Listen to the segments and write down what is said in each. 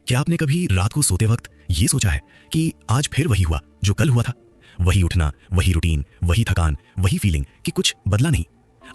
क्या आपने कभी रात को सोते वक्त ये सोचा है कि आज फिर वही हुआ जो कल हुआ था? वही उठना, वही रूटीन, वही थकान, वही फीलिंग कि कुछ बदला नहीं।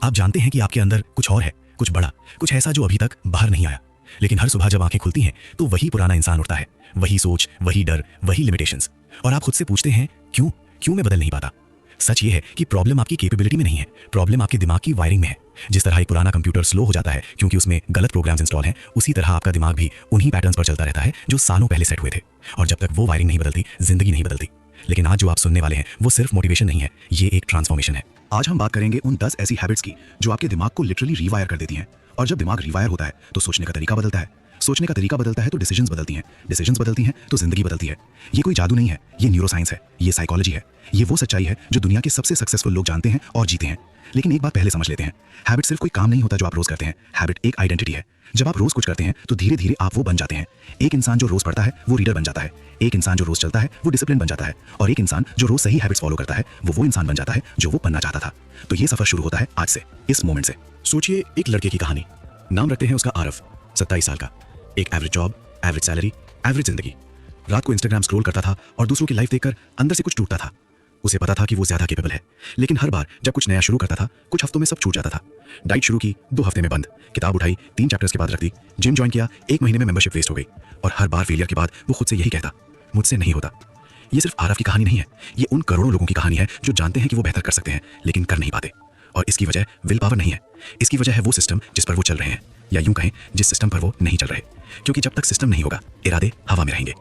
आप जानते हैं कि आपके अंदर कुछ और है, कुछ बड़ा, कुछ ऐसा जो अभी तक बाहर नहीं आया। लेकिन हर सुबह जब आंखें खुलती हैं तो वही पुराना इंसान उठता है, वही सोच, वही डर, वही लिमिटेशंस। और आप खुद से पूछते हैं क्यों मैं बदल नहीं पाता? सच ये है कि प्रॉब्लम आपकी कैपेबिलिटी में नहीं है, प्रॉब्लम आपके दिमाग की वायरिंग में है। जिस तरह एक पुराना कंप्यूटर स्लो हो जाता है क्योंकि उसमें गलत प्रोग्राम्स इंस्टॉल हैं, उसी तरह आपका दिमाग भी उन्हीं पैटर्न्स पर चलता रहता है जो सालों पहले सेट हुए थे। और जब तक वो वायरिंग नहीं बदलती, जिंदगी नहीं बदलती। लेकिन आज जो आप सुनने वाले हैं वो सिर्फ मोटिवेशन नहीं है, ये एक ट्रांसफॉर्मेशन है। आज हम बात करेंगे उन 10 ऐसी हैबिट्स की जो आपके दिमाग को लिटरली रीवायर कर देती हैं। और जब दिमाग रीवायर होता है तो सोचने का तरीका बदलता है, सोचने का तरीका बदलता है तो डिसीजंस बदलती हैं, डिसीजंस बदलती हैं तो जिंदगी बदलती है। ये कोई जादू नहीं है, ये न्यूरोसाइंस है, ये साइकोलॉजी है, ये वो सच्चाई है जो दुनिया के सबसे सक्सेसफुल लोग जानते हैं और जीते हैं। लेकिन एक बात पहले समझ लेते हैं, हैबिट सिर्फ कोई काम नहीं होता जो आप रोज करते हैं। हैबिट एक आइडेंटिटी है। जब आप रोज कुछ करते हैं तो धीरे धीरे आप वो बन जाते हैं। एक इंसान जो रोज पढ़ता है वो रीडर बन जाता है, एक इंसान जो रोज चलता है वो डिसिप्लिन बन जाता है, और एक इंसान जो रोज सही हैबिट्स फॉलो करता है वो इंसान बन जाता है जो वो बनना चाहता था। तो ये सफर शुरू होता है आज से, इस मोमेंट से। सोचिए एक लड़के की कहानी, नाम रखते हैं उसका आरव, 27 साल का, एक average job, average salary, average जिंदगी। रात को इंस्टाग्राम स्क्रॉल करता था और दूसरों की लाइफ देखकर अंदर से कुछ टूटता था। उसे पता था कि वो ज्यादा केपेबल है, लेकिन हर बार जब कुछ नया शुरू करता था कुछ हफ्तों में सब छूट जाता था। डाइट शुरू की, 2 हफ्ते में बंद। किताब उठाई, 3 चैप्टर्स के बाद रख दी। जिम ज्वाइन किया, 1 महीने में मेंबरशिप वेस्ट हो गई। और हर बार फेलियर के बाद वो खुद से यही कहता, मुझसे नहीं होता। ये सिर्फ आरव की कहानी नहीं है, ये उन करोड़ों लोगों की कहानी है जो जानते हैं कि वो बेहतर कर सकते हैं लेकिन कर नहीं पाते। और इसकी वजह विल पावर नहीं है, इसकी वजह है वो सिस्टम जिस पर वो चल रहे हैं, या यूं कहें जिस सिस्टम पर वो नहीं चल रहे। क्योंकि जब तक सिस्टम नहीं होगा, इरादे हवा में रहेंगे।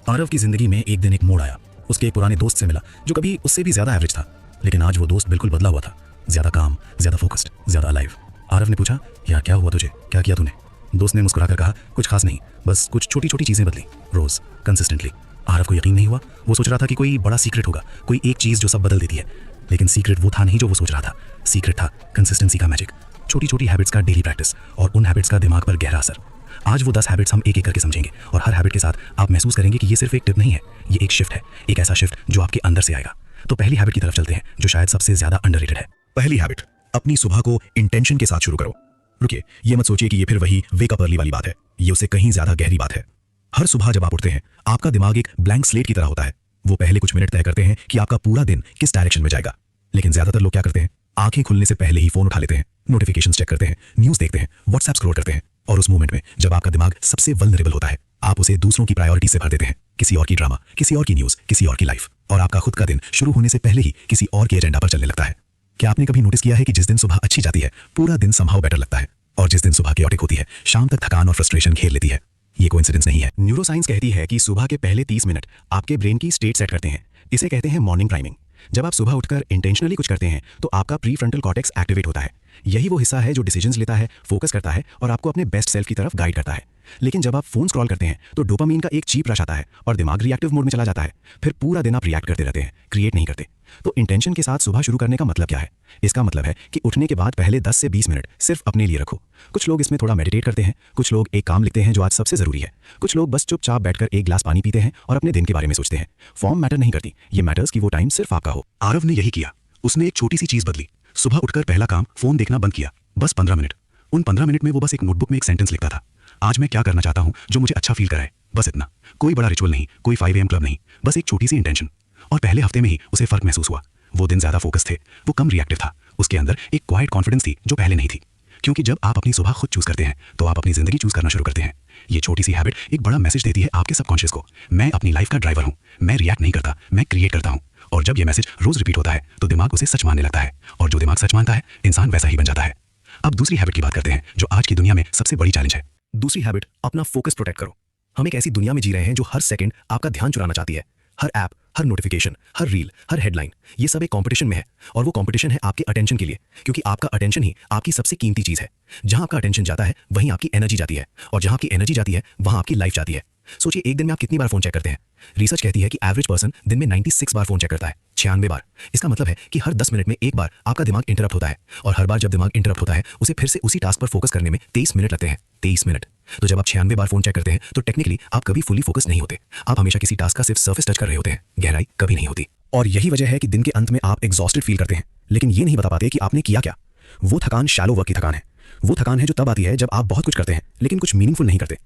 आरव की जिंदगी में एक दिन एक मोड़ आया। उसके एक पुराने दोस्त से मिला जो कभी उससे भी ज्यादा एवरेज था, लेकिन आज वो दोस्त बिल्कुल बदला हुआ था। ज्यादा काम, ज्यादा फोकस्ड, ज्यादा अलाइव। आरव ने पूछा, यार क्या हुआ तुझे, क्या किया तूने? दोस्त ने मुस्कुराकर कहा, कुछ खास नहीं, बस कुछ छोटी छोटी चीजें बदली, रोज कंसिस्टेंटली। आरव को यकीन नहीं हुआ। वो सोच रहा था कि कोई बड़ा सीक्रेट होगा, कोई एक चीज जो सब बदल देती है। लेकिन सीक्रेट वो था नहीं जो वो सोच रहा था। सीक्रेट था कंसिस्टेंसी का मैजिक, छोटी छोटी हैबिट्स का डेली प्रैक्टिस, और उन हैबिट्स का दिमाग पर गहरा असर। आज वो 10 हैबिट्स हम एक एक करके समझेंगे, और हर हैबिट के साथ आप महसूस करेंगे कि ये सिर्फ एक टिप नहीं है, ये एक शिफ्ट है, एक ऐसा शिफ्ट जो आपके अंदर से आएगा। तो पहली हैबिट की तरफ चलते हैं जो शायद सबसे ज्यादा अंडररेटेड है। पहली हैबिट, अपनी सुबह को इंटेंशन के साथ शुरू करो। रुकिए, ये मत सोचिए कि ये फिर वही वेक अप अर्ली वाली बात है, ये उससे कहीं ज्यादा गहरी बात है। हर सुबह जब आप उठते हैं आपका दिमाग एक ब्लैंक स्लेट की तरह होता है। वो पहले कुछ मिनट तय करते हैं कि आपका पूरा दिन किस डायरेक्शन में जाएगा। लेकिन ज्यादातर लोग क्या करते हैं, आंखें खुलने से पहले ही फोन उठा लेते हैं, नोटिफिकेशंस चेक करते हैं, न्यूज देखते हैं, व्हाट्सएप स्क्रॉल करते हैं। और उस मोमेंट में जब आपका दिमाग सबसे वल्नरेबल होता है, आप उसे दूसरों की प्रायोरिटी से भर देते हैं। किसी और की ड्रामा, किसी और की न्यूज, किसी और की लाइफ, और आपका खुद का दिन शुरू होने से पहले ही किसी और के एजेंडा पर चलने लगता है। क्या आपने कभी नोटिस किया है कि जिस दिन सुबह अच्छी जाती है पूरा दिन समहाउ बेटर लगता है, और जिस दिन सुबह केओटिक होती है शाम तक थकान और फ्रस्ट्रेशन घेर लेती है? ये कोइंसिडेंस नहीं है। न्यूरोसाइंस कहती है कि सुबह के पहले 30 मिनट आपके ब्रेन की स्टेट सेट करते हैं। इसे कहते हैं मॉर्निंग प्राइमिंग। जब आप सुबह उठकर इंटेंशनली कुछ करते हैं तो आपका प्री फ्रंटल कॉर्टेक्स एक्टिवेट होता है। यही वो हिस्सा है जो डिसीजंस लेता है, फोकस करता है और आपको अपने बेस्ट सेल्फ की तरफ गाइड करता है। लेकिन जब आप फोन स्क्रॉल करते हैं तो डोपामीन का एक चीप रश आता है और दिमाग रिएक्टिव मोड में चला जाता है। फिर पूरा दिन आप रिएक्ट करते रहते हैं, क्रिएट नहीं करते। तो इंटेंशन के साथ सुबह शुरू करने का मतलब क्या है? इसका मतलब है कि उठने के बाद पहले 10 से 20 मिनट सिर्फ अपने लिए रखो। कुछ लोग इसमें थोड़ा मेडिटेट करते हैं, कुछ लोग एक काम लिखते हैं जो आज सबसे जरूरी है, कुछ लोग बस चुपचाप बैठकर एक ग्लास पानी पीते हैं और अपने दिन के बारे में सोचते हैं। फॉर्म मैटर नहीं करती, ये मैटर्स कि वो टाइम सिर्फ आपका हो। आरव ने यही किया। उसने एक छोटी सी चीज बदली। सुबह उठकर पहला काम फोन देखना बंद किया, बस 15 मिनट। उन 15 मिनट में वो बस एक नोटबुक में एक सेंटेंस लिखता था, आज मैं क्या करना चाहता हूं जो मुझे अच्छा फील कराए, बस इतना। कोई बड़ा रिचुअल नहीं, कोई 5 AM क्लब नहीं, बस एक छोटी सी इंटेंशन। और पहले हफ्ते में ही उसे फर्क महसूस हुआ। वो दिन ज्यादा फोकस थे, वो कम रिएक्टिव था, उसके अंदर एक क्वाइट कॉन्फिडेंस थी जो पहले नहीं थी। क्योंकि जब आप अपनी सुबह खुद चूज करते हैं तो आप अपनी जिंदगी चूज करना शुरू करते हैं। ये छोटी सी हैबिट एक बड़ा मैसेज देती है आपके सबकॉन्शियस को, मैं अपनी लाइफ का ड्राइवर हूं, मैं रिएक्ट नहीं करता, मैं क्रिएट करता हूं। और जब ये मैसेज रोज रिपीट होता है तो दिमाग उसे सच मानने लगता है, और जो दिमाग सच मानता है इंसान वैसा ही बन जाता है। अब दूसरी हैबिट की बात करते हैं जो आज की दुनिया में सबसे बड़ी चैलेंज है। दूसरी हैबिट, अपना फोकस प्रोटेक्ट करो। हम एक ऐसी दुनिया में जी रहे हैं जो हर सेकंड आपका ध्यान चुराना चाहती है। हर ऐप, हर नोटिफिकेशन, हर रील, हर हेडलाइन, ये सब एक कंपटीशन में है। और वो कंपटीशन है आपके अटेंशन के लिए, क्योंकि आपका अटेंशन ही आपकी सबसे कीमती चीज है। जहां आपका अटेंशन जाता है वहीं आपकी एनर्जी जाती है, और जहां आपकी एनर्जी जाती है वहां आपकी लाइफ जाती है। सोचिए, एक दिन में आप कितनी बार फोन चेक करते हैं? रिसर्च कहती है कि एवरेज पर्सन दिन में 96 बार फोन चेक करता है, 96 बार। इसका मतलब है कि हर 10 मिनट में एक बार आपका दिमाग इंटरप्ट होता है, और हर बार जब दिमाग इंटरप्ट होता है उसे फिर से उसी टास्क पर फोकस करने में 23 मिनट लगते हैं। 23 मिनट। तो जब आप 96 बार फोन चेक करते हैं तो टेक्निकली आप कभी फुली फोकस नहीं होते। आप हमेशा किसी टास्क का सिर्फ सर्फेस टच कर रहे होते हैं, गहराई कभी नहीं होती। और यही वजह है कि दिन के अंत में आप एग्जॉस्टेड फील करते हैं, लेकिन ये नहीं बता पाते कि आपने किया क्या। वो थकान शैलो वर्क की थकान है। वो थकान है जो तब आती है जब आप बहुत कुछ करते हैं लेकिन कुछ मीनिंगफुल नहीं करते।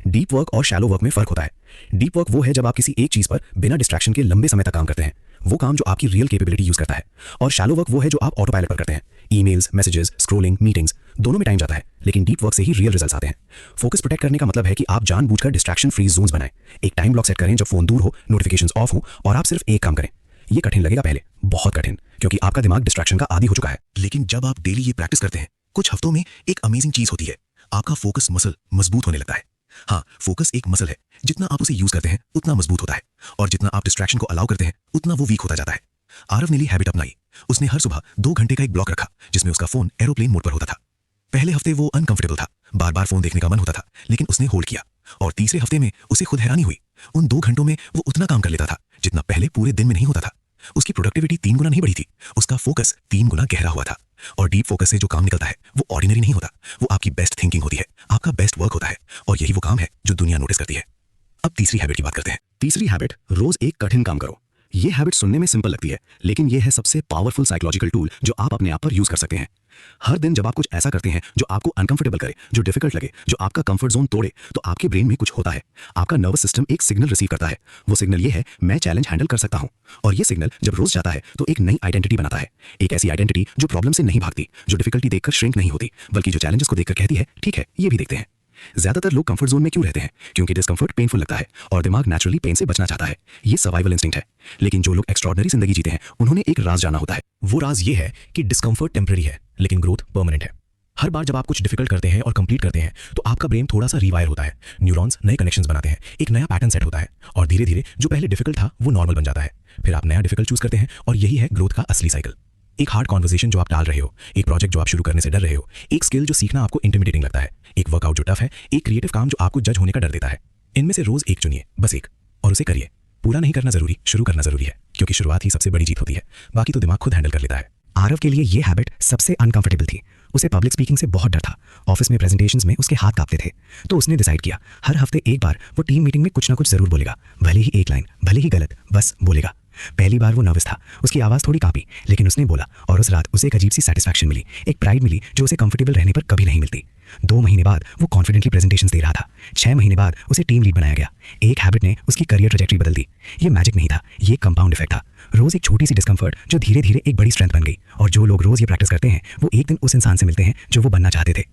डीप वर्क और शैलो वर्क में फर्क होता है। डीप वर्क वो है जब आप किसी एक चीज पर बिना डिस्ट्रैक्शन के लंबे समय तक काम करते हैं, वो काम जो आपकी रियल कैपेबिलिटी यूज करता है। और शैलो वर्क वो है जो आप ऑटो पायलट पर करते हैं। ईमेल्स, मैसेजेस, स्क्रोलिंग, मीटिंग्स, दोनों में टाइम जाता है, लेकिन डीप वर्क से ही रियल रिजल्ट्स आते हैं। फोकस प्रोटेक्ट करने का मतलब है कि आप जानबूझकर डिस्ट्रैक्शन फ्री जोन्स बनाएं। एक टाइम ब्लॉक सेट करें जब फोन दूर हो, नोटिफिकेशंस ऑफ हो और आप सिर्फ एक काम करें। ये कठिन लगेगा पहले, बहुत कठिन, क्योंकि आपका दिमाग डिस्ट्रैक्शन का आदी हो चुका है। लेकिन जब आप डेली ये प्रैक्टिस करते हैं, कुछ हफ्तों में एक अमेजिंग चीज होती है, आपका फोकस मसल मजबूत होने लगता है। हाँ, फोकस एक मसल है, जितना आप उसे यूज करते हैं उतना मजबूत होता है, और जितना आप डिस्ट्रैक्शन को अलाउ करते हैं उतना वो वीक होता जाता है। आरव ने ली हैबिट अपनाई। उसने हर सुबह 2 घंटे का एक ब्लॉक रखा जिसमें उसका फोन एरोप्लेन मोड पर होता था। पहले हफ्ते वो अनकंफर्टेबल था, बार बार फोन देखने का मन होता था, लेकिन उसने होल्ड किया। और तीसरे हफ्ते में उसे खुद हैरानी हुई, उन 2 घंटों में वो उतना काम कर लेता था जितना पहले पूरे दिन में नहीं होता था। उसकी प्रोडक्टिविटी 3 गुना नहीं बढ़ी थी, उसका फोकस 3 गुना गहरा हुआ था। और डीप फोकस से जो काम निकलता है वो ऑर्डिनरी नहीं होता, वो आपकी बेस्ट थिंकिंग होती है, आपका बेस्ट वर्क होता है, और यही वो काम है जो दुनिया नोटिस करती है। अब तीसरी हैबिट की बात करते हैं। तीसरी हैबिट, रोज एक कठिन काम करो। ये हैबिट सुनने में सिंपल लगती है, लेकिन ये है सबसे पावरफुल साइकोलॉजिकल टूल जो आप अपने आप पर यूज कर सकते हैं। हर दिन जब आप कुछ ऐसा करते हैं जो आपको अनकंफर्टेबल करे, जो डिफिकल्ट लगे, जो आपका कंफर्ट जोन तोड़े, तो आपके ब्रेन में कुछ होता है। आपका नर्वस सिस्टम एक सिग्नल रिसीव करता है। वो सिग्नल ये है, मैं चैलेंज हैंडल कर सकता हूं। और ये सिग्नल जब रोज जाता है तो एक नई आइडेंटिटी बनाता है। एक ऐसी आइडेंटिटी जो प्रॉब्लम से नहीं भागती, जो डिफिकल्टी देखकर श्रिंक नहीं होती, बल्कि जो चैलेंजेस को देखकर कहती है, ठीक है, ये भी देखते हैं। ज्यादातर लोग कंफर्ट जोन में क्यों रहते हैं? क्योंकि डिस्कंफर्ट पेनफुल लगता है और दिमाग नेचुरली पेन से बचना चाहता है। ये सर्वाइवल इंस्टिंक्ट है। लेकिन जो लोग एक्स्ट्रॉर्डिनरी जिंदगी जीते हैं, उन्होंने एक राज जाना होता है। वो राज ये है कि डिस्कंफर्ट टेम्पररी है, लेकिन ग्रोथ परमानेंट है। हर बार जब आप कुछ डिफिकल्ट करते हैं और कंप्लीट करते हैं, तो आपका ब्रेन थोड़ा सा रिवायर होता है। न्यूरॉन्स नए कनेक्शंस बनाते हैं, एक नया पैटर्न सेट होता है, और धीरे धीरे जो पहले डिफिकल्ट था वो नॉर्मल बन जाता है। फिर आप नया डिफिकल्ट चूज करते हैं, और यही है ग्रोथ का असली साइकिल। एक हार्ड कॉन्वर्सेशन जो आप टाल रहे हो, एक प्रोजेक्ट जो आप शुरू करने से डर रहे हो, एक स्किल जो सीखना आपको इंटिमिडेटिंग लगता है, एक वर्कआउट जो टफ है, एक क्रिएटिव काम जो आपको जज होने का डर देता है। इनमें से रोज एक चुनिए, बस एक, और उसे करिए। पूरा नहीं करना जरूरी, शुरू करना जरूरी है, क्योंकि शुरुआत ही सबसे बड़ी जीत होती है। बाकी तो दिमाग खुद हैंडल कर लेता है। आरव के लिए ये हैबिट सबसे अनकंफर्टेबल थी। उसे पब्लिक स्पीकिंग से बहुत डर था। ऑफिस में प्रेजेंटेशंस में उसके हाथ कांपते थे। तो उसने डिसाइड किया, हर हफ्ते एक बार वो टीम मीटिंग में कुछ ना कुछ जरूर बोलेगा, भले ही एक लाइन, भले ही गलत, बस बोलेगा। पहली बार वो नर्वस था, उसकी आवाज़ थोड़ी कांपी, लेकिन उसने बोला, और उस रात उसे एक अजीब सी सेटिस्फैक्शन मिली, एक प्राइड मिली जो उसे कंफर्टेबल रहने पर कभी नहीं मिलती। 2 महीने बाद वो कॉन्फिडेंटली प्रेजेंटेशंस दे रहा था। 6 महीने बाद उसे टीम लीड बनाया गया। एक हैबिट ने उसकी करियर ट्रैजेक्टरी बदल दी। ये मैजिक नहीं था, ये कंपाउंड इफेक्ट था। रोज एक छोटी सी डिस्कंफर्ट जो धीरे धीरे एक बड़ी स्ट्रेंथ बन गई। और जो लोग रोज ये प्रैक्टिस करते हैं, वो एक दिन उस इंसान से मिलते हैं जो वो बनना चाहते थे।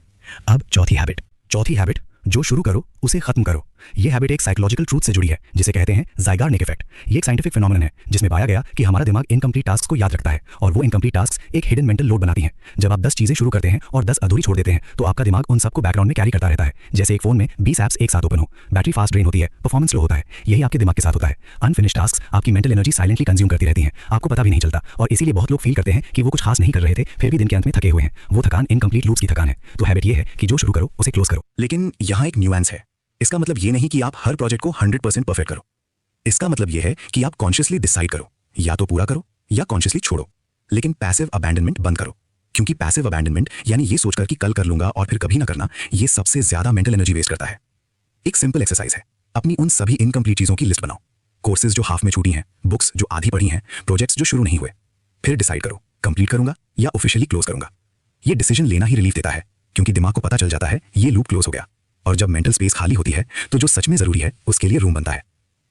अब चौथी हैबिट, जो शुरू करो उसे खत्म करो। ये हैबिट एक साइकोलॉजिकल ट्रूथ से जुड़ी है, जिसे कहते हैं ज़ाइगार्निक इफेक्ट। ये एक साइंटिफिक फिनोमेनन है जिसमें पाया गया कि हमारा दिमाग इनकम्प्लीट टास्क को याद रखता है, और वो इनकम्प्लीट टास्क एक हिडन मेंटल लोड बनाती हैं। जब आप 10 चीजें शुरू करते हैं और 10 अधूरी छोड़ देते हैं, तो आपका दिमाग उन सबको बैकग्राउंड में कैरी करता रहता है। जैसे एक फोन में 20 ऐप्स एक साथ ओपन हो, बैटरी फास्ट ड्रेन होती है, परफॉर्मेंस लो होता है। यही आपके दिमाग के साथ होता है। अनफिनिश्ड टास्क आपकी मेंटल एनर्जी साइलेंटली कंज्यूम करती रहती हैं, आपको पता भी नहीं चलता। और इसीलिए बहुत लोग फील करते हैं कि वो कुछ खास नहीं कर रहे थे, फिर भी दिन के अंत में थके हुए हैं। वो थकान इनकम्प्लीट लूप्स की थकान है। तो हैबिट ये है कि जो शुरू करो उसे क्लोज करो। लेकिन यहाँ एक न्यूएंस है। इसका मतलब ये नहीं कि आप हर प्रोजेक्ट को 100% परफेक्ट करो। इसका मतलब ये है कि आप कॉन्शियसली डिसाइड करो, या तो पूरा करो या कॉन्शियसली छोड़ो। लेकिन पैसिव अबैंडनमेंट बंद करो, क्योंकि पैसिव अबैंडनमेंट यानी ये सोचकर कि कल कर लूंगा और फिर कभी ना करना, ये सबसे ज्यादा मेंटल एनर्जी वेस्ट करता है। एक सिंपल एक्सरसाइज है, अपनी उन सभी इनकम्प्लीट चीजों की लिस्ट बनाओ। कोर्सेज जो हाफ में छूटी हैं, बुक्स जो आधी पढ़ी हैं, प्रोजेक्ट्स जो शुरू नहीं हुए। फिर डिसाइड करो, कंप्लीट करूंगा या ऑफिशियली क्लोज करूंगा। ये डिसीजन लेना ही रिलीफ देता है, क्योंकि दिमाग को पता चल जाता है ये लूप क्लोज हो गया। और जब मेंटल स्पेस खाली होती है, तो जो सच में जरूरी है उसके लिए रूम बनता है।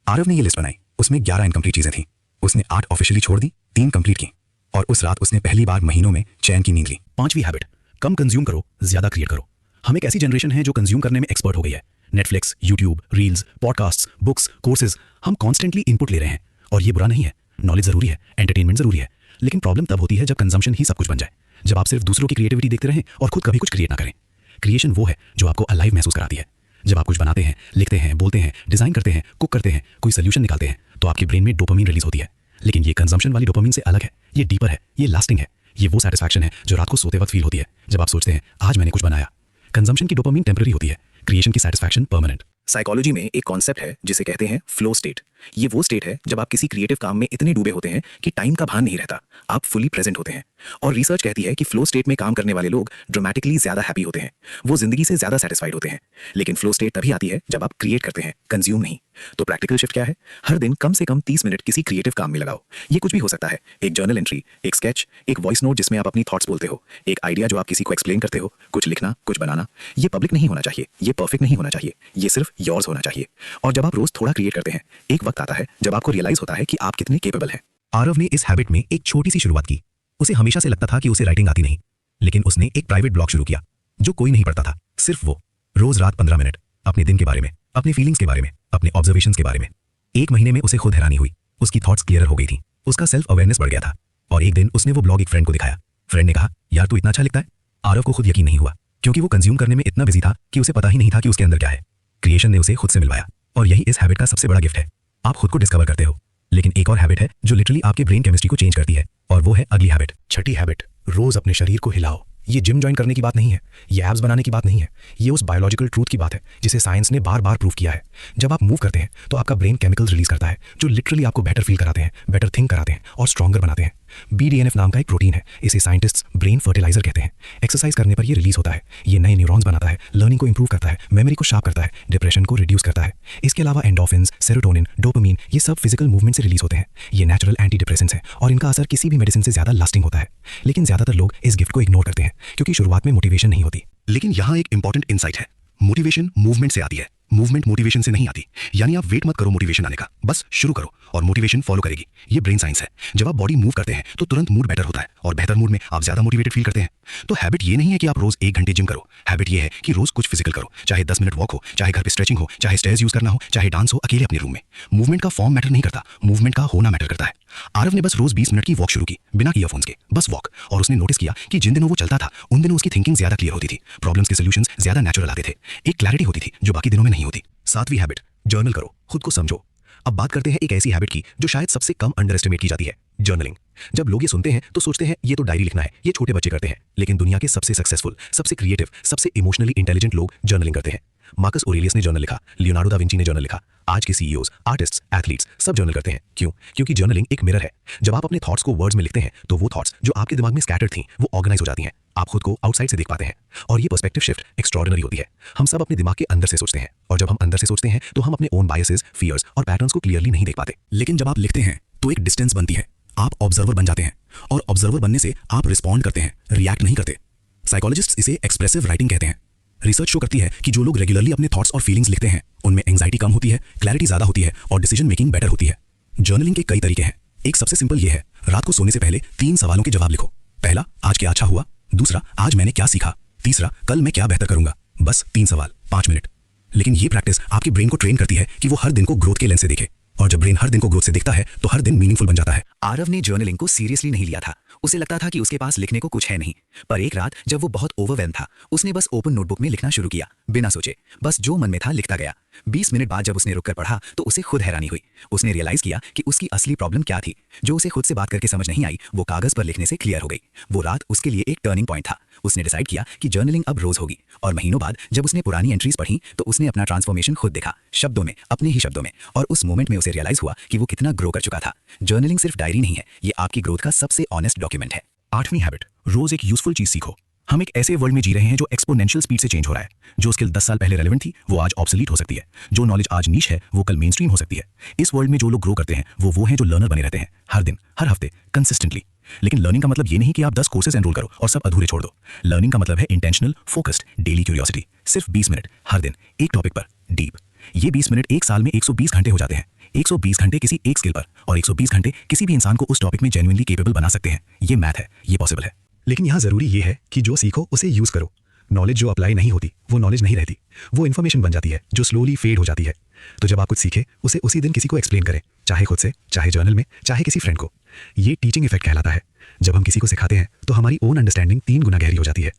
आरव ने ये लिस्ट बनाई, उसमें 11 इनकम्प्लीट चीजें थीं। उसने 8 ऑफिशियली छोड़ दी, 3 कंप्लीट की, और उस रात उसने पहली बार महीनों में चैन की नींद ली। 5वीं हैबिट, कम कंज्यूम करो, ज्यादा क्रिएट करो। हम एक ऐसी जनरेशन है जो कंज्यूम करने में एक्सपर्ट हो गई है। Netflix, YouTube, reels, podcast, books, courses, हम कॉन्स्टेंटली इनपुट ले रहे हैं। और ये बुरा नहीं है, नॉलेज जरूरी है, एंटरटेनमेंट जरूरी है। लेकिन प्रॉब्लम तब होती है जब कंजम्पशन ही सब कुछ बन जाए, जब आप सिर्फ दूसरों की क्रिएटिविटी देखते रहें और खुद कभी कुछ क्रिएट ना करें। क्रिएशन वो है जो आपको अलाइव महसूस कराती है। जब आप कुछ बनाते हैं, लिखते हैं, बोलते हैं, डिजाइन करते हैं, कुक करते हैं, कोई सोल्यूशन निकालते हैं, तो आपके ब्रेन में डोपामिन रिलीज होती है। लेकिन ये कंजम्पशन वाली डोपामिन से अलग है, ये डीपर है, ये लास्टिंग है। ये वो सेटिस्फैक्शन है जो रात को सोते वक्त फील होती है, जब आप सोचते हैं आज मैंने कुछ बनाया। कंजम्पशन की डोपामिन टेम्पररी होती है, क्रिएशन की सेटिस्फैक्शन परमानेंट। साइकोलॉजी में एक कॉन्सेप्ट है जिसे कहते हैं फ्लो स्टेट। ये वो स्टेट है जब आप किसी क्रिएटिव काम में इतने डूबे होते हैं कि टाइम का भान नहीं रहता, आप फुली प्रेजेंट होते हैं। और रिसर्च कहती है कि फ्लो स्टेट में काम करने वाले लोग ड्रामेटिकली ज्यादा हैप्पी होते हैं, वो जिंदगी से ज्यादा सेटिस्फाइड होते हैं। लेकिन फ्लो स्टेट तभी आती है जब आप क्रिएट करते हैं, कंज्यूम नहीं। तो प्रैक्टिकल शिफ्ट क्या है? हर दिन कम से कम 30 मिनट किसी क्रिएटिव काम में लगाओ। ये कुछ भी हो सकता है, एक जर्नल एंट्री, एक स्केच, एक वॉइस नोट जिसमें आप अपनी थॉट्स बोलते हो, एक आइडिया जो आप किसी को एक्सप्लेन करते हो, कुछ लिखना, कुछ बनाना। ये पब्लिक नहीं होना चाहिए, ये परफेक्ट नहीं होना चाहिए, ये सिर्फ योर्स होना चाहिए। और जब आप रोज थोड़ा क्रिएट करते हैं, एक वक्त आता है जब आपको रियलाइज होता है कि आप कितने केपेबल हैं। आरव ने इस हैबिट में एक छोटी सी शुरुआत की। उसे हमेशा से लगता था कि उसे राइटिंग आती नहीं, लेकिन उसने एक प्राइवेट ब्लॉग शुरू किया जो कोई नहीं पढ़ता था, सिर्फ वो। रोज रात 15 मिनट अपने दिन के बारे में, अपने फीलिंग्स के बारे में, अपने ऑब्जर्वेशंस के बारे में। एक महीने में उसे खुद हैरानी हुई, उसकी थॉट्स क्लियर हो गई थी, उसका सेल्फ अवेयरनेस बढ़ गया था। और एक दिन उसने वो ब्लॉग एक फ्रेंड को दिखाया। फ्रेंड ने कहा, यार तू इतना अच्छा लिखता है। आरव को खुद यकीन नहीं हुआ, क्योंकि वो कंज्यूम करने में इतना बिजी था कि उसे पता ही नहीं था कि उसके अंदर क्या है। क्रिएशन ने उसे खुद से मिलवाया, और यही इस हैबिट का सबसे बड़ा गिफ्ट है। आप खुद को डिस्कवर करते हो। लेकिन एक और हैबिट है जो लिटरली आपके ब्रेन केमिस्ट्री को चेंज करती है, और वो है अगली हैबिट। छठी हैबिट, रोज अपने शरीर को हिलाओ। ये जिम ज्वाइन करने की बात नहीं है, ये एब्स बनाने की बात नहीं है, ये उस बायोलॉजिकल ट्रूथ की बात है जिसे साइंस ने बार बार प्रूव किया है। जब आप मूव करते हैं तो आपका ब्रेन केमिकल्स रिलीज करता है जो लिटरली आपको बेटर फील कराते हैं, बेटर थिंक कराते हैं और स्ट्रॉन्गर बनाते हैं। BDNF नाम का एक प्रोटीन है, इसे साइंटिस्ट्स ब्रेन फर्टिलाइजर कहते हैं। एक्सरसाइज करने पर ये रिलीज होता है, ये नए न्यूरॉन्स बनाता है, लर्निंग को इंप्रूव करता है, मेमोरी को शार्प करता है, डिप्रेशन को रिड्यूस करता है। इसके अलावा एंडोर्फिन्स, सेरोटोनिन, डोपामिन, ये सब फिजिकल मूवमेंट से रिलीज होते हैं। ये नेचुरल एंटी डिप्रेसेंट्स हैं और इनका असर किसी भी मेडिसिन से ज्यादा लास्टिंग होता है। लेकिन ज्यादातर लोग इस गिफ्ट को इग्नोर करते हैं क्योंकि शुरुआत में मोटिवेशन नहीं होती। लेकिन यहाँ एक इंपॉर्टेंट इंसाइट है, मोटिवेशन मूवमेंट से आती है, मूवमेंट मोटिवेशन से नहीं आती। यानी आप वेट मत करो मोटिवेशन आने का, बस शुरू करो और मोटिवेशन फॉलो करेगी। ये ब्रेन साइंस है। जब आप बॉडी मूव करते हैं तो तुरंत मूड बेटर होता है, और बेहतर मूड में आप ज्यादा मोटिवेटेड फील करते हैं। तो हैबिट ये नहीं है कि आप रोज 1 घंटे जिम करो, हैबिट ये है कि रोज कुछ फिजिकल करो, चाहे 10 मिनट वॉक हो, चाहे घर पे स्ट्रेचिंग हो, चाहे स्टेयर्स यूज करना हो, चाहे डांस हो अकेले अपने रूम में। मूवमेंट का फॉर्म मैटर नहीं करता, मूवमेंट का होना मैटर करता है। आरव ने बस रोज 20 मिनट की वॉक शुरू की, बिना ईयरफोन्स के, बस वॉक। और उसने नोटिस किया कि जिन दिनों वो चलता था उन दिनों उसकी थिंकिंग ज्यादा क्लियर होती थी, प्रॉब्लम्स के सॉल्यूशंस ज्यादा नेचुरल आते थे, एक क्लैरिटी होती थी जो बाकी दिनों में नहीं होती। 7वीं हैबिट, जर्नल करो, खुद को समझो। अब बात करते हैं एक ऐसी हैबिट की जो शायद सबसे कम अंडर एस्टिमेट की जाती है, जर्नलिंग। जब लोग ये सुनते हैं तो सोचते हैं ये तो डायरी लिखना है, ये छोटे बच्चे करते हैं। लेकिन दुनिया के सबसे सक्सेसफुल, सबसे क्रिएटिव, सबसे इमोशनली इंटेलिजेंट लोग जर्नलिंग करते हैं। मार्कस ऑरेलियस ने जर्नल लिखा, लियोनार्डो दा विंची ने जर्नल लिखा, आज के CEOs, आर्टिस्ट्स, एथलीट्स सब जर्नल करते हैं। क्यों? क्योंकि जर्नलिंग एक मिरर है। जब आप अपने थॉट्स को वर्ड्स में लिखते हैं तो वो थॉट्स जो आपके दिमाग में स्कैटर्ड थी वो ऑर्गेनाइज हो जाती हैं। आप खुद को आउटसाइड से देख पाते हैं, और ये पर्सपेक्टिव शिफ्ट एक्स्ट्रॉर्डिनरी होती है। हम सब अपने दिमाग के अंदर से सोचते हैं, और जब हम अंदर से सोचते हैं तो हम अपने ओन बायसेस, फियर्स और पैटर्न्स को क्लियरली नहीं देख पाते। लेकिन जब आप लिखते हैं तो एक डिस्टेंस बनती है, आप ऑब्जर्वर बन जाते हैं, और ऑब्जर्वर बनने से आप रिस्पॉन्ड करते हैं, रिएक्ट नहीं करते। साइकोलॉजिस्ट्स इसे एक्सप्रेसिव राइटिंग कहते हैं। रिसर्च शो करती है कि जो लोग रेगुलरली अपने थॉट्स और फीलिंग्स लिखते हैं उनमें एंजाइटी कम होती है, क्लैरिटी ज्यादा होती है और डिसीजन मेकिंग बेटर होती है। जर्नलिंग के कई तरीके हैं। एक सबसे सिंपल ये है, रात को सोने से पहले 3 सवालों के जवाब लिखो। पहला, आज क्या अच्छा हुआ। दूसरा, आज मैंने क्या सीखा। तीसरा, कल मैं क्या बेहतर करूंगा। बस 3 सवाल, 5 मिनट। लेकिन ये प्रैक्टिस आपके ब्रेन को ट्रेन करती है कि वो हर दिन को ग्रोथ के लेंस से देखे, और जब ब्रेन हर दिन को ग्रोथ से देखता है तो हर दिन मीनिंगफुल बन जाता है। आरव ने जर्नलिंग को सीरियसली नहीं लिया था। उसे लगता था कि उसके पास लिखने को कुछ है नहीं। पर एक रात जब वो बहुत ओवरवेल्म था, उसने बस ओपन नोटबुक में लिखना शुरू किया, बिना सोचे, बस जो मन में था लिखता गया। 20 मिनट बाद जब उसने रुककर पढ़ा तो उसे खुद हैरानी हुई। उसने रियलाइज किया कि उसकी असली प्रॉब्लम क्या थी, जो उसे खुद से बात करके समझ नहीं आई, वो कागज पर लिखने से क्लियर हो गई। वो रात उसके लिए एक टर्निंग पॉइंट था। उसने डिसाइड किया कि जर्नलिंग अब रोज होगी, और महीनों बाद जब उसने पुरानी एंट्रीज पढ़ी तो उसने अपना ट्रांसफॉर्मेशन खुद देखा, शब्दों में, अपने ही शब्दों में। और उस मोमेंट में उसे रियलाइज हुआ कि वो कितना ग्रो कर चुका था। जर्नलिंग सिर्फ डायरी नहीं है, ये आपकी ग्रोथ का सबसे ऑनेस्ट डॉक्यूमेंट है। 8वीं हैबिट, रोज एक यूजफुल चीज सीखो। हम एक ऐसे वर्ल्ड में जी रहे हैं जो एक्सपोनेंशियल स्पीड से चेंज हो रहा है। जो स्किल 10 साल पहले रेलेवेंट थी वो आज ऑब्सोलीट हो सकती है। जो नॉलेज आज नीश है वो कल मेन स्ट्रीम हो सकती है। इस वर्ल्ड में जो लोग ग्रो करते हैं वो हैं जो लर्नर बने रहते हैं, हर दिन, हर हफ्ते, कंसिस्टेंटली। लेकिन लर्निंग का मतलब ये नहीं कि आप 10 कोर्सेज एनरोल करो और सब अधूरे छोड़ दो। लर्निंग का मतलब है इंटेंशनल, फोकस्ड, डेली क्यूरियोसिटी। सिर्फ 20 मिनट हर दिन एक टॉपिक पर डीप। ये 20 मिनट एक साल में 120 घंटे हो जाते हैं। 120 घंटे किसी एक स्किल पर, और 120 घंटे किसी भी इंसान को उस टॉपिक में जेन्युइनली केपेबल बना सकते हैं। ये मैथ है, ये पॉसिबल है। लेकिन यहाँ जरूरी ये है कि जो सीखो उसे यूज करो। नॉलेज जो अप्लाई नहीं होती वो नॉलेज नहीं रहती, वो इन्फॉर्मेशन बन जाती है जो स्लोली फेड हो जाती है। तो जब आप कुछ सीखे उसे उसी दिन किसी को एक्सप्लेन करें, चाहे खुद से, चाहे जर्नल में, चाहे किसी फ्रेंड को। ये टीचिंग इफेक्ट कहलाता है। जब हम किसी को सिखाते हैं तो हमारी ओन अंडरस्टैंडिंग 3 गुना गहरी हो जाती है।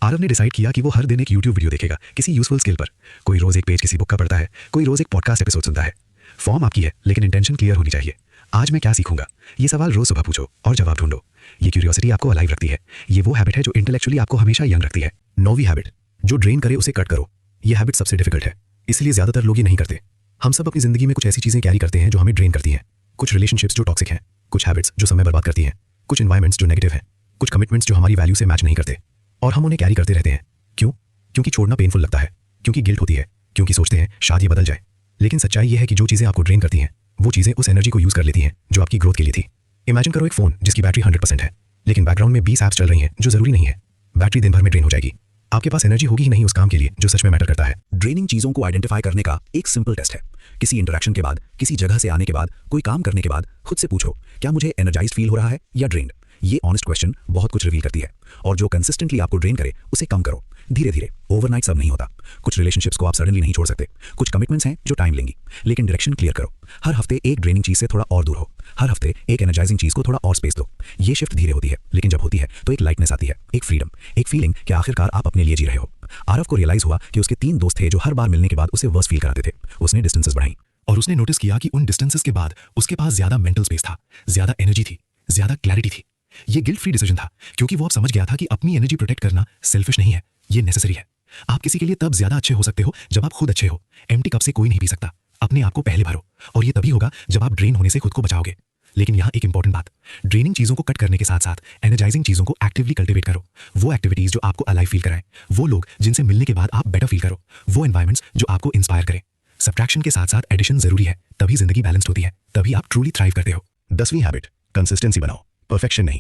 आरव ने डिसाइड किया कि वो हर दिन एक यूट्यूब वीडियो देखेगा किसी यूजफुल स्किल पर। कोई रोज एक पेज किसी बुक का पढ़ता है, कोई रोज एक पॉडकास्ट एपिसोड सुनता है। फॉर्म आपकी है, लेकिन इंटेंशन क्लियर होनी चाहिए। आज मैं क्या सीखूंगा, ये सवाल रोज सुबह पूछो और जवाब ढूंढो। ये क्यूरियोसिटी आपको अलाइव रखती है। ये वो हैबिट है जो इंटेलेक्चुअली आपको हमेशा यंग रखती है। 9वीं हैबिट, जो ड्रेन करे उसे कट करो। ये हैबिट सबसे डिफिकल्ट है, इसलिए ज्यादातर लोग ये नहीं करते। हम सब अपनी जिंदगी में कुछ ऐसी चीजें कैरी करते हैं जो हमें ड्रेन करती हैं। कुछ रिलेशनशिप्स जो टॉक्सिक हैं, कुछ हैबिट्स जो समय बर्बाद करती हैं, कुछ एनवायरमेंट्स जो नेगेटिव हैं, कुछ कमिटमेंट्स जो हमारी वैल्यू से मैच नहीं करते, और हम उन्हें कैरी करते रहते हैं। क्यों? क्योंकि छोड़ना पेनफुल लगता है, क्योंकि गिल्ट होती है, क्योंकि सोचते हैं शायद ये बदल जाए। लेकिन सच्चाई ये है कि जो चीजें आपको ड्रेन करती हैं वो चीजें उस एनर्जी को यूज कर लेती हैं जो आपकी ग्रोथ के लिए थी। इमेजिन करो एक फोन जिसकी बैटरी 100% है, लेकिन बैकग्राउंड में 20 ऐप्स चल रही हैं जो जरूरी नहीं है। बैटरी दिन भर में ड्रेन हो जाएगी, आपके पास एनर्जी होगी ही नहीं उस काम के लिए जो सच में मैटर करता है। ड्रेनिंग चीजों को आइडेंटिफाई करने का एक सिंपल टेस्ट है। किसी इंटरेक्शन के बाद, किसी जगह से आने के बाद, कोई काम करने के बाद खुद से पूछो, क्या मुझे एनर्जाइज्ड फील हो रहा है या ड्रेन्ड। ये ऑनेस्ट क्वेश्चन बहुत कुछ रिवील करती है। और जो कंसिस्टेंटली आपको ड्रेन करे उसे कम करो, धीरे धीरे। ओवरनाइट सब नहीं होता। कुछ रिलेशनशिप्स को आप सडनली नहीं छोड़ सकते, कुछ कमिटमेंट्स हैं जो टाइम लेंगी, लेकिन डायरेक्शन क्लियर करो। हर हफ्ते एक ड्रेनिंग चीज से थोड़ा और दूर हो, हर हफ्ते एक एनर्जाइजिंग चीज को थोड़ा और स्पेस दो। ये शिफ्ट धीरे होती है, लेकिन जब होती है तो एक लाइटनेस आती है, एक फ्रीडम, एक फीलिंग कि आखिरकार आप अपने लिए जी रहे हो। आरव को रियलाइज हुआ कि उसके 3 दोस्त थे जो हर बार मिलने के बाद उसे वर्स फील कराते थे। उसने डिस्टेंसेस बढ़ाई और उसने नोटिस किया कि उन डिस्टेंसेस के बाद उसके पास ज्यादा मेंटल स्पेस था, ज्यादा एनर्जी थी, ज्यादा क्लैरिटी थी। ये गिल्ट फ्री डिसीजन था, क्योंकि वो अब समझ गया था कि अपनी एनर्जी प्रोटेक्ट करना सेल्फिश नहीं है, ये नेसेसरी है। आप किसी के लिए तब ज्यादा अच्छे हो सकते हो जब आप खुद अच्छे हो। एम्प्टी कप से कोई नहीं पी सकता। अपने आप को पहले भरो, और ये तभी होगा जब आप ड्रेन होने से खुद को बचाओगे। लेकिन यहाँ एक इंपॉर्टेंट बात, ड्रेनिंग चीजों को कट करने के साथ साथ एनर्जाइजिंग चीजों को एक्टिवली कल्टिवेट करो। वो एक्टिविटीज जो आपको अलाइव फील कराएं, वो लोग जिनसे मिलने के बाद आप बेटर फील करो, वो एनवायरमेंट्स जो आपको इंस्पायर करें। सब्ट्रैक्शन के साथ साथ एडिशन जरूरी है, तभी जिंदगी बैलेंस्ड होती है, तभी आप ट्रूली थ्राइव करते हो। 10वीं हैबिट, कंसिस्टेंसी बनाओ, परफेक्शन नहीं।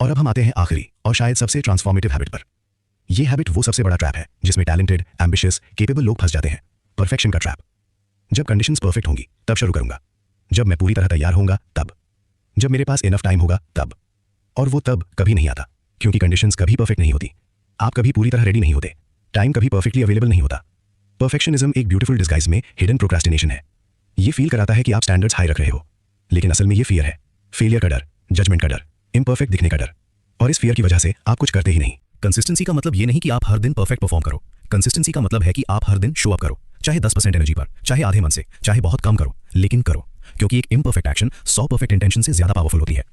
और अब हम आते हैं आखिरी और शायद सबसे ट्रांसफॉर्मेटिव हैबिट पर। यह हैबिट वो सबसे बड़ा ट्रैप है जिसमें टैलेंटेड, एम्बिशियस, केपेबल लोग फंस जाते हैं। परफेक्शन का ट्रैप। जब कंडीशंस परफेक्ट होंगी तब शुरू करूंगा, जब मैं पूरी तरह तैयार होऊंगा तब, जब मेरे पास इनफ टाइम होगा तब। और वो तब कभी नहीं आता, क्योंकि कंडीशंस कभी परफेक्ट नहीं होती। आप कभी पूरी तरह रेडी नहीं होते, टाइम कभी परफेक्टली अवेलेबल नहीं होता। परफेक्शनिज्म एक ब्यूटीफुल डिस्गाइज में हिडन प्रोक्रेस्टिनेशन है। ये फील कराता है कि आप स्टैंडर्ड्स हाई रख रहे हो, लेकिन असल में ये फियर है, फेलियर का डर, जजमेंट का डर, इम्परफेक्ट दिखने का डर। और इस फियर की वजह से आप कुछ करते ही नहीं। कंसिस्टेंसी का मतलब ये नहीं कि आप हर दिन परफेक्ट परफॉर्म करो। कंसिस्टेंसी का मतलब है कि आप हर दिन शो अप करो, चाहे 10% एनर्जी पर, चाहे आधे मन से, चाहे बहुत कम करो, लेकिन करो। क्योंकि एक इम्परफेक्ट एक्शन 100 परफेक्ट इंटेंशन से ज्यादा पावरफुल होती है।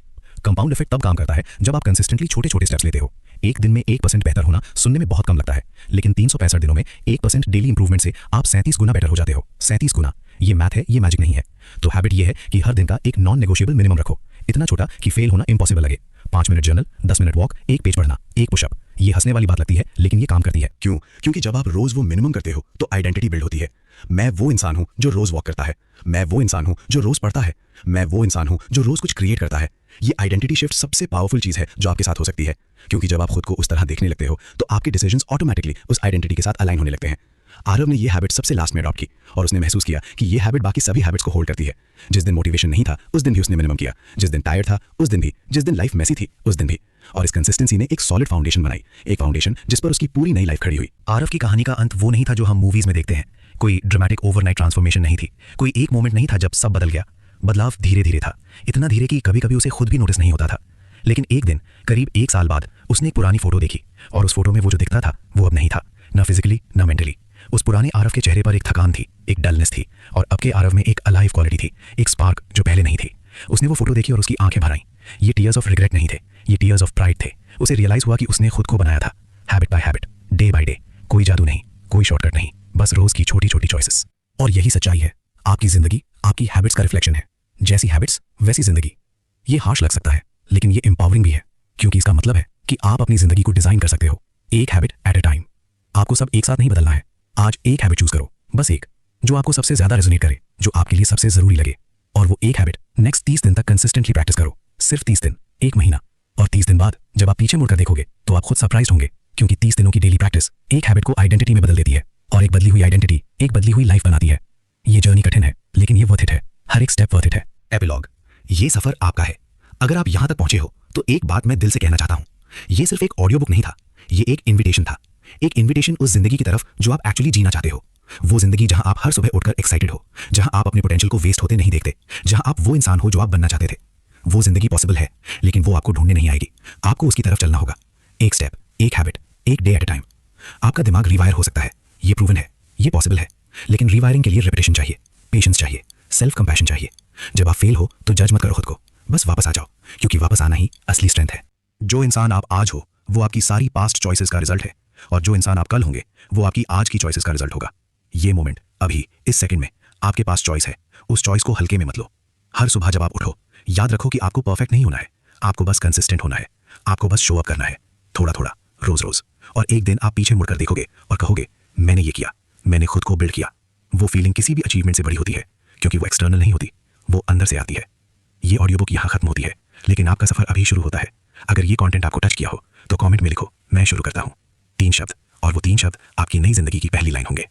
कंपाउंड इफेक्ट तब काम करता है जब आप कंसिस्टेंटली छोटे छोटे स्टेप्स लेते हो। एक दिन में 1% बेहतर होना सुनने में बहुत कम लगता है, लेकिन 365 दिनों में 1% डेली इंप्रूवमेंट से आप 37 गुना बेटर हो जाते हो। 37 गुना, ये मैथ है, ये मैजिक नहीं है। तो हैबिट ये है कि हर दिन का एक नॉन नेगोशिएबल मिनिमम रखो, इतना छोटा कि फेल होना इम्पॉसिबल लगे। 5 minute journal, 10 minute walk, 1 page पढ़ना, 1 पुशअप। ये हंसने वाली बात लगती है, लेकिन ये काम करती है। क्यों? क्योंकि जब आप रोज वो मिनिमम करते हो तो आइडेंटिटी बिल्ड होती है। मैं वो इंसान हूं जो रोज वॉक करता है, मैं वो इंसान हूं जो रोज पढ़ता है, मैं वो इंसान हूं जो रोज कुछ क्रिएट करता है। ये आइडेंटिटी शिफ्ट सबसे पावरफुल चीज है जो आपके साथ हो सकती है, क्योंकि जब आप खुद को उस तरह देखने लगते हो तो आपके डिसीजंस ऑटोमेटिकली उस आइडेंटिटी के साथ अलाइन होने लगते हैं। आरव ने ये हैबिट सबसे लास्ट में अडॉप्ट की, और उसने महसूस किया कि ये हैबिट बाकी सभी हैबिट्स को होल्ड करती है। जिस दिन मोटिवेशन नहीं था उस दिन भी उसने मिनिमम किया, जिस दिन टायर्ड था उस दिन भी, जिस दिन लाइफ मैसी थी उस दिन भी। और इस कंसिस्टेंसी ने एक सॉलिड फाउंडेशन बनाई, एक फाउंडेशन जिस पर उसकी पूरी नई लाइफ खड़ी हुई। आरव की कहानी का अंत वो नहीं था जो हम मूवीज में देखते हैं। कोई ड्रामेटिक ओवरनाइट ट्रांसफॉर्मेशन नहीं थी, कोई एक मोमेंट नहीं था जब सब बदल गया। बदलाव धीरे धीरे था, इतना धीरे कि कभी कभी उसे खुद भी नोटिस नहीं होता था। लेकिन एक दिन करीब 1 साल बाद उसने एक पुरानी फोटो देखी, और उस फोटो में वो जो दिखता था वो अब नहीं था, ना फिजिकली ना मेंटली। उस पुराने आरव के चेहरे पर एक थकान थी, एक डलनेस थी, और अब के आरव में एक अलाइव क्वालिटी थी, एक स्पार्क जो पहले नहीं थी। उसने वो फोटो देखी और उसकी आंखें भर आईं। ये टीयर्स ऑफ रिग्रेट नहीं थे, ये टीयर्स ऑफ प्राइड थे। उसे रियलाइज हुआ कि उसने खुद को बनाया था, habit by habit, day by day. कोई जादू नहीं, कोई शॉर्टकट नहीं, बस रोज की छोटी छोटी चॉइसेस। और यही सच्चाई है, आपकी जिंदगी आपकी हैबिट्स का रिफ्लेक्शन है। जैसी हैबिट्स वैसी जिंदगी। ये हार्श लग सकता है, लेकिन ये एम्पावरिंग भी है, क्योंकि इसका मतलब है कि आप अपनी जिंदगी को डिजाइन कर सकते हो, एक हैबिट एट अ टाइम। आपको सब एक साथ नहीं बदलना है। आज एक हैबिट चूज करो, बस एक, जो आपको सबसे ज्यादा रेजोनेट करे, जो आपके लिए सबसे जरूरी लगे। और वो एक हैबिट नेक्स्ट 30 दिन तक कंसिस्टेंटली प्रैक्टिस करो। सिर्फ 30 दिन, 1 महीना। और 30 दिन बाद जब आप पीछे मुड़कर देखोगे तो आप खुद सरप्राइज होंगे, क्योंकि 30 दिनों की डेली प्रैक्टिस एक हैबिट को आइडेंटिटी में बदल देती है, और एक बदली हुई आइडेंटिटी एक बदली हुई लाइफ बनाती है। ये जर्नी कठिन है, लेकिन ये वर्थ इट है, हर एक स्टेप वर्थ इट है। एपिलॉग, ये सफर आपका है। अगर आप यहां तक पहुंचे हो तो एक बात मैं दिल से कहना चाहता हूं, ये सिर्फ एक ऑडियो बुक नहीं था, ये एक इन्विटेशन था। एक इन्विटेशन उस जिंदगी की तरफ जो आप एक्चुअली जीना चाहते हो। वो जिंदगी जहां आप हर सुबह उठकर एक्साइटेड हो, जहां आप अपने पोटेंशियल को वेस्ट होते नहीं देखते, जहां आप वो इंसान हो जो आप बनना चाहते थे। वो जिंदगी पॉसिबल है, लेकिन वो आपको ढूंढने नहीं आएगी, आपको उसकी तरफ चलना होगा। एक स्टेप, एक हैबिट, एक डे एट अ टाइम। आपका दिमाग रिवायर हो सकता है, ये प्रूवन है, ये पॉसिबल है, लेकिन रिवायरिंग के लिए रेपिटेशन चाहिए, पेशेंस चाहिए, सेल्फ कंपैशन चाहिए। जब आप फेल हो तो जज मत करो खुद को, बस वापस आ जाओ, क्योंकि वापस आना ही असली स्ट्रेंथ है। जो इंसान आप आज हो वो आपकी सारी पास्ट चॉइसेस का रिजल्ट है, और जो इंसान आप कल होंगे वो आपकी आज की चॉइसेस का रिजल्ट होगा। ये मोमेंट अभी इस सेकंड में आपके पास चॉइस है, उस चॉइस को हल्के में मत लो। हर सुबह जब आप उठो, याद रखो कि आपको परफेक्ट नहीं होना है, आपको बस कंसिस्टेंट होना है, आपको बस शो अप करना है, थोड़ा थोड़ा, रोज रोज। और एक दिन आप पीछे मुड़कर देखोगे और कहोगे, मैंने ये किया, मैंने खुद को बिल्ड किया। वो फीलिंग किसी भी अचीवमेंट से बड़ी होती है, क्योंकि वो एक्सटर्नल नहीं होती, वो अंदर से आती है। ये ऑडियो बुक यहाँ खत्म होती है, लेकिन आपका सफर अभी शुरू होता है। अगर ये कंटेंट आपको टच किया हो तो कमेंट में लिखो, मैं शुरू करता हूँ, 3 शब्द, और वो 3 शब्द आपकी नई जिंदगी की पहली लाइन होंगे।